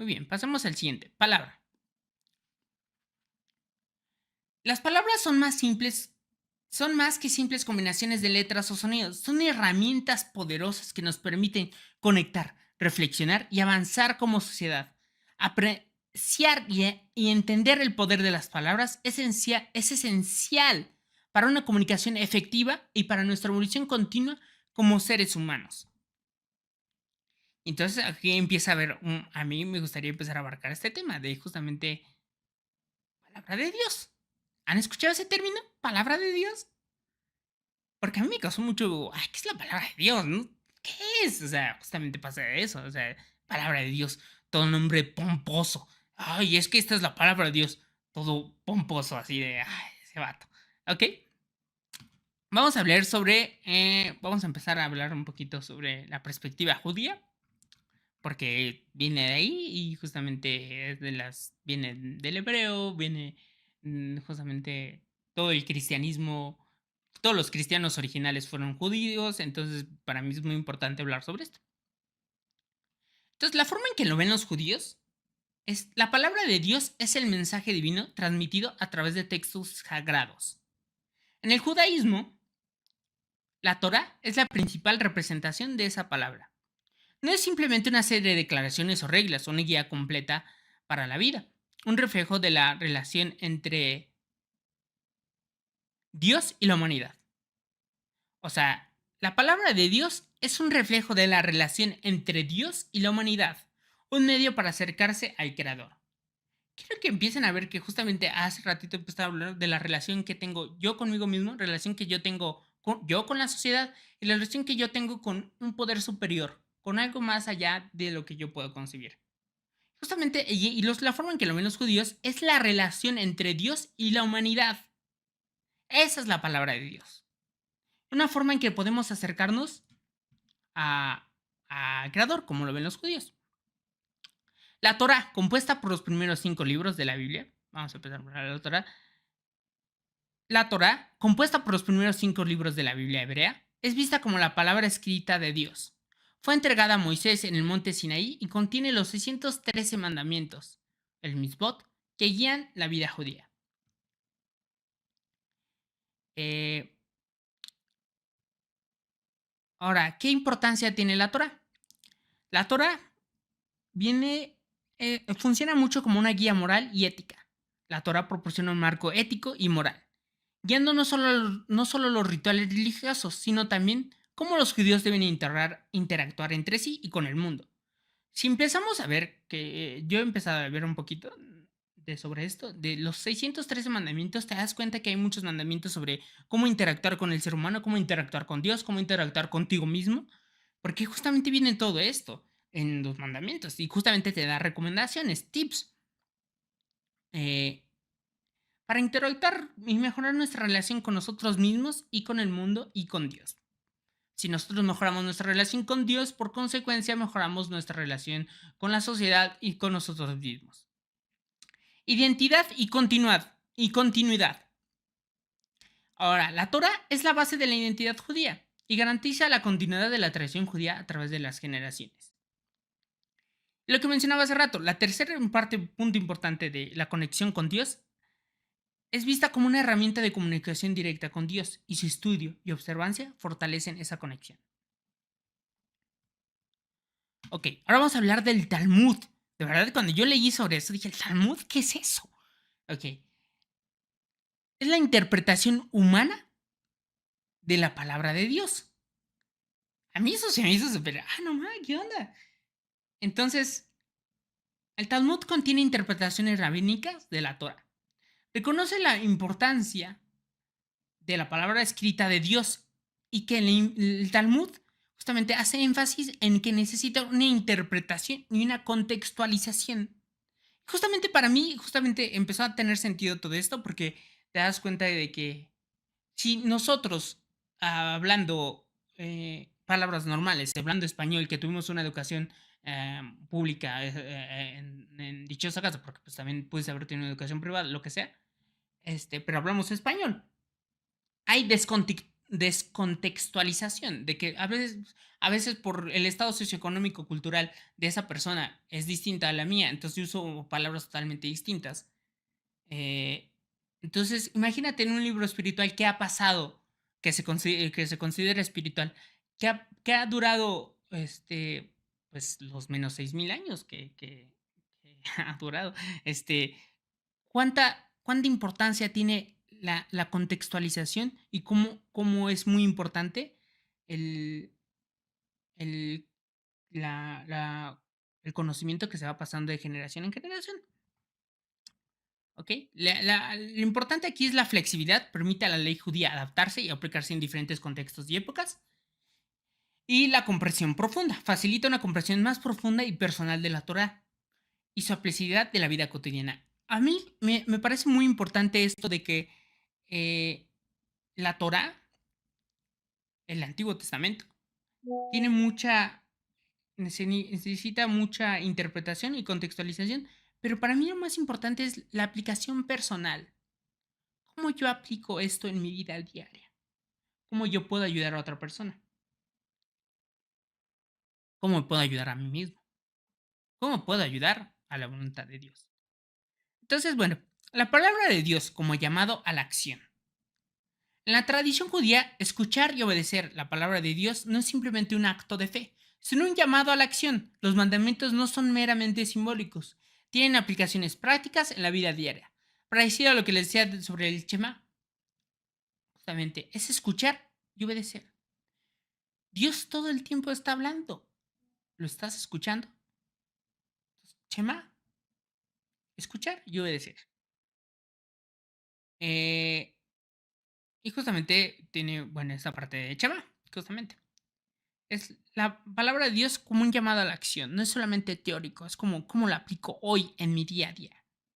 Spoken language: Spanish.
Muy bien, pasemos al siguiente. Palabra. Las palabras son más que simples combinaciones de letras o sonidos. Son herramientas poderosas que nos permiten conectar, reflexionar y avanzar como sociedad. Apreciar y entender el poder de las palabras es esencial para una comunicación efectiva y para nuestra evolución continua como seres humanos. Entonces aquí empieza a ver, a mí me gustaría empezar a abarcar este tema de justamente palabra de Dios. ¿Han escuchado ese término? Palabra de Dios. Porque a mí me causó mucho, ay, ¿qué es la palabra de Dios? ¿No? ¿Qué es? O sea, justamente pasa eso. O sea, palabra de Dios, todo nombre pomposo. Ay, es que esta es la palabra de Dios. Todo pomposo, así de, ay, ese vato. ¿Ok? Vamos a hablar vamos a empezar a hablar un poquito sobre la perspectiva judía, porque viene de ahí y justamente viene del hebreo, viene justamente todo el cristianismo, todos los cristianos originales fueron judíos, entonces para mí es muy importante hablar sobre esto. Entonces, la forma en que lo ven los judíos es, la palabra de Dios es el mensaje divino transmitido a través de textos sagrados. En el judaísmo, la Torah es la principal representación de esa palabra. No es simplemente una serie de declaraciones o reglas, una guía completa para la vida, un reflejo de la relación entre Dios y la humanidad. O sea, la palabra de Dios es un reflejo de la relación entre Dios y la humanidad, un medio para acercarse al Creador. Quiero que empiecen a ver que justamente hace ratito empecé a hablar de la relación que tengo yo conmigo mismo, relación que yo tengo yo con la sociedad y la relación que yo tengo con un poder superior, con algo más allá de lo que yo puedo concebir. Justamente, la forma en que lo ven los judíos es la relación entre Dios y la humanidad. Esa es la palabra de Dios. Una forma en que podemos acercarnos a, al Creador, como lo ven los judíos. La Torah, compuesta por los primeros 5 libros de la Biblia, vamos a empezar por la Torah. La Torah, compuesta por los primeros 5 libros de la Biblia hebrea, es vista como la palabra escrita de Dios. Fue entregada a Moisés en el monte Sinaí y contiene los 613 mandamientos, el mitzvot, que guían la vida judía. Eh, Ahora, ¿qué importancia tiene la Torah? La Torah funciona mucho como una guía moral y ética. La Torah proporciona un marco ético y moral, guiando no solo los rituales religiosos, sino también cómo los judíos deben interactuar entre sí y con el mundo. Si empezamos a ver, que yo he empezado a ver un poquito sobre esto, de los 613 mandamientos, te das cuenta que hay muchos mandamientos sobre cómo interactuar con el ser humano, cómo interactuar con Dios, cómo interactuar contigo mismo, porque justamente viene todo esto en los mandamientos y justamente te da recomendaciones, tips, eh, para interactuar y mejorar nuestra relación con nosotros mismos y con el mundo y con Dios. Si nosotros mejoramos nuestra relación con Dios, por consecuencia mejoramos nuestra relación con la sociedad y con nosotros mismos. Identidad y continuidad. Ahora, la Torah es la base de la identidad judía y garantiza la continuidad de la tradición judía a través de las generaciones. Lo que mencionaba hace rato, la tercera punto importante de la conexión con Dios es vista como una herramienta de comunicación directa con Dios y su estudio y observancia fortalecen esa conexión. Ok, ahora vamos a hablar del Talmud. De verdad, cuando yo leí sobre eso, dije, ¿el Talmud qué es eso? Ok. Es la interpretación humana de la palabra de Dios. A mí eso se me hizo súper, no mames, ¿qué onda? Entonces, el Talmud contiene interpretaciones rabínicas de la Torah. Reconoce la importancia de la palabra escrita de Dios y que el Talmud justamente hace énfasis en que necesita una interpretación y una contextualización. Justamente para mí, justamente empezó a tener sentido todo esto porque te das cuenta de que si nosotros hablando palabras normales, hablando español, que tuvimos una educación pública en dichosa casa, porque pues también puedes haber tenido una educación privada, lo que sea, pero hablamos español. Hay descontextualización, de que a veces por el estado socioeconómico cultural de esa persona es distinta a la mía, entonces yo uso palabras totalmente distintas. Eh, entonces, imagínate en un libro espiritual qué ha pasado que se considera espiritual, que ha durado pues los menos 6000 años que ha durado. Este, ¿cuánta importancia tiene la contextualización y cómo es muy importante el, el, la, la- el conocimiento que se va pasando de generación en generación? ¿Ok? Lo importante aquí es la flexibilidad, permite a la ley judía adaptarse y aplicarse en diferentes contextos y épocas. Y la comprensión profunda, facilita una comprensión más profunda y personal de la Torah y su aplicidad de la vida cotidiana. A mí me parece muy importante esto de que eh, la Torah, el Antiguo Testamento, tiene necesita mucha interpretación y contextualización, pero para mí lo más importante es la aplicación personal. ¿Cómo yo aplico esto en mi vida diaria? ¿Cómo yo puedo ayudar a otra persona? ¿Cómo me puedo ayudar a mí mismo? ¿Cómo puedo ayudar a la voluntad de Dios? Entonces, bueno, la palabra de Dios como llamado a la acción. En la tradición judía, escuchar y obedecer la palabra de Dios no es simplemente un acto de fe, sino un llamado a la acción. Los mandamientos no son meramente simbólicos, tienen aplicaciones prácticas en la vida diaria. Parecido a lo que les decía sobre el Shema, justamente, es escuchar y obedecer. Dios todo el tiempo está hablando. ¿Lo estás escuchando? Shema, escuchar y obedecer. Eh, y justamente tiene, bueno, esa parte de Shema, justamente. Es la palabra de Dios como un llamado a la acción, no es solamente teórico, es como cómo la aplico hoy en mi día a día.